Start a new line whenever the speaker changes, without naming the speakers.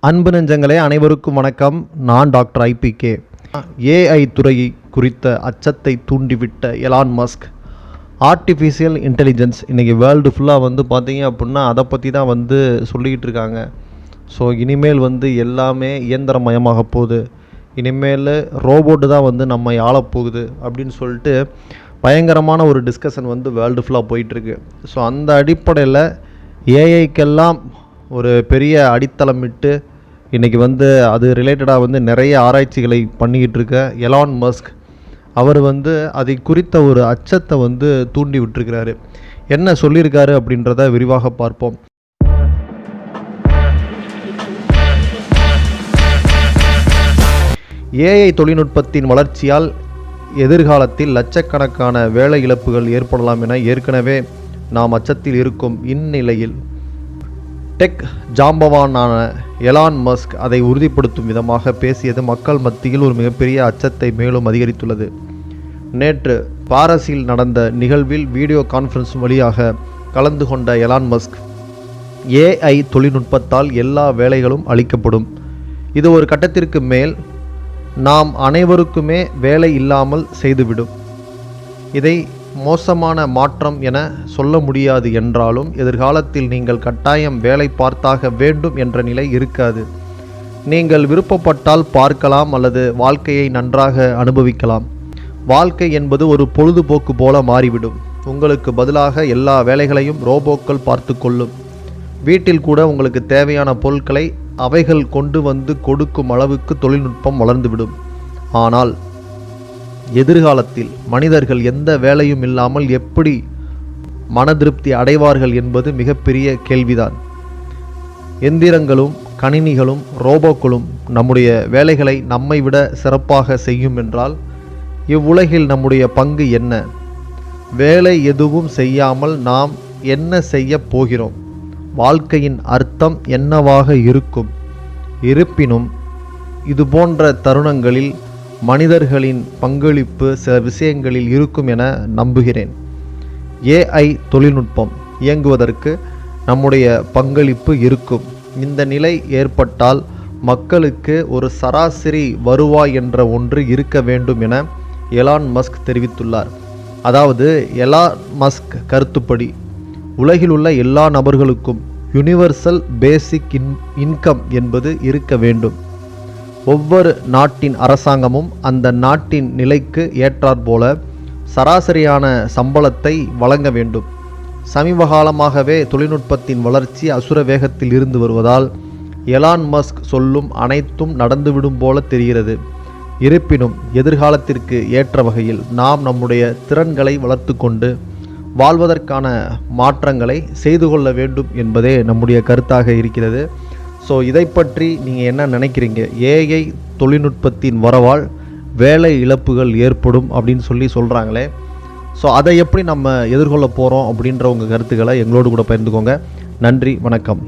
அன்பு நெஞ்சங்களே அனைவருக்கும் வணக்கம். நான் டாக்டர் ஐபிகே. ஏஐ துறையை குறித்த அச்சத்தை தூண்டிவிட்ட எலான் மஸ்க் ஆர்டிஃபிஷியல் இன்டெலிஜென்ஸ் இன்றைக்கி வேர்ல்டு ஃபுல்லாக பார்த்தீங்க அப்படின்னா அதை பற்றி தான் சொல்லிக்கிட்டு இருக்காங்க. ஸோ இனிமேல் எல்லாமே இயந்திரமயமாக போகுது, இனிமேல் ரோபோட்டு தான் நம்மை ஆளப்போகுது அப்படின்னு சொல்லிட்டு பயங்கரமான ஒரு டிஸ்கஷன் வேர்ல்டு ஃபுல்லாக போயிட்டுருக்கு. ஸோ அந்த அடிப்படையில் ஏஐக்கெல்லாம் ஒரு பெரிய அடித்தளமிட்டு இன்றைக்கி அது ரிலேட்டடாக நிறைய ஆராய்ச்சிகளை பண்ணிக்கிட்டு இருக்க எலான் மஸ்க் அவர் அதை குறித்த ஒரு அச்சத்தை தூண்டி விட்டுருக்கிறாரு. என்ன சொல்லியிருக்காரு அப்படின்றத விரிவாக பார்ப்போம். ஏஐ தொழில்நுட்பத்தின் வளர்ச்சியால் எதிர்காலத்தில் லட்சக்கணக்கான வேலை இழப்புகள் ஏற்படலாம் என ஏற்கனவே நாம் அச்சத்தில் இருக்கும் இந்நிலையில் டெக் ஜாம்பவானான எலான் மஸ்க் அதை உறுதிப்படுத்தும் விதமாக பேசியது மக்கள் மத்தியில் ஒரு மிகப்பெரிய அச்சத்தை மேலும் அதிகரித்துள்ளது. நேற்று பாரிஸில் நடந்த நிகழ்வில் வீடியோ கான்ஃபரன்ஸ் வழியாக கலந்து கொண்ட எலான் மஸ்க் ஏஐ தொழில்நுட்பத்தால் எல்லா வேலைகளும் அளிக்கப்படும், இது ஒரு கட்டத்திற்கு மேல் நாம் அனைவருக்குமே வேலை இல்லாமல் செய்துவிடும், இதை மோசமான மாற்றம் என சொல்ல முடியாது என்றாலும் எதிர்காலத்தில் நீங்கள் கட்டாயம் வேலை பார்த்தாக வேண்டும் என்ற நிலை இருக்காது. நீங்கள் விருப்பப்பட்டால் பார்க்கலாம் அல்லது வாழ்க்கையை நன்றாக அனுபவிக்கலாம். வாழ்க்கை என்பது ஒரு பொழுதுபோக்கு போல மாறிவிடும். உங்களுக்கு பதிலாக எல்லா வேலைகளையும் ரோபோக்கள் பார்த்து கொள்ளும். வீட்டில் கூட உங்களுக்கு தேவையான பொருட்களை அவைகள் கொண்டு கொடுக்கும் அளவுக்கு தொழில்நுட்பம் வளர்ந்துவிடும். ஆனால் எதிர்காலத்தில் மனிதர்கள் எந்த வேலையும் இல்லாமல் எப்படி மனதிருப்தி அடைவார்கள் என்பது மிகப்பெரிய கேள்விதான். எந்திரங்களும் கணினிகளும் ரோபோக்களும் நம்முடைய வேலைகளை நம்மை விட சிறப்பாக செய்யும் என்றால் இவ்வுலகில் நம்முடைய பங்கு என்ன? வேலை எதுவும் செய்யாமல் நாம் என்ன செய்ய போகிறோம்? வாழ்க்கையின் அர்த்தம் என்னவாக இருக்கும்? இருப்பினும் இதுபோன்ற தருணங்களில் மனிதர்களின் பங்களிப்பு சில விஷயங்களில் இருக்கும் என நம்புகிறேன். ஏஐ தொழில்நுட்பம் இயங்குவதற்கு நம்முடைய பங்களிப்பு இருக்கும். இந்த நிலை ஏற்பட்டால் மக்களுக்கு ஒரு சராசரி வருவாய் என்ற ஒன்று இருக்க வேண்டும் என எலான் மஸ்க் தெரிவித்துள்ளார். அதாவது எலான் மஸ்க் கருத்துப்படி உலகில் உள்ள எல்லா நபர்களுக்கும் யூனிவர்சல் பேசிக் இன்கம் என்பது இருக்க வேண்டும். ஒவ்வொரு நாட்டின் அரசாங்கமும் அந்த நாட்டின் நிலைக்கு ஏற்றாற்போல சராசரியான சம்பளத்தை வழங்க வேண்டும். சமீப காலமாகவே தொழில்நுட்பத்தின் வளர்ச்சி அசுர வேகத்தில் இருந்து வருவதால் எலான் மஸ்க் சொல்லும் அனைத்தும் நடந்துவிடும் போல தெரிகிறது. இருப்பினும் எதிர்காலத்திற்கு ஏற்ற வகையில் நாம் நம்முடைய திறன்களை வளர்த்து கொண்டு வாழ்வதற்கான மாற்றங்களை செய்து கொள்ள வேண்டும் என்பதே நம்முடைய கருத்தாக இருக்கிறது. ஸோ இதை பற்றி நீங்கள் என்ன நினைக்கிறீங்க? ஏஐ தொழில்நுட்பத்தின் வரவால் வேலை இழப்புகள் ஏற்படும் அப்படின்னு சொல்கிறாங்களே, ஸோ அதை எப்படி நம்ம எதிர்கொள்ள போகிறோம் அப்படின்ற உங்கள் கருத்துக்களை எங்களோடு கூட பகிர்ந்துக்கோங்க. நன்றி, வணக்கம்.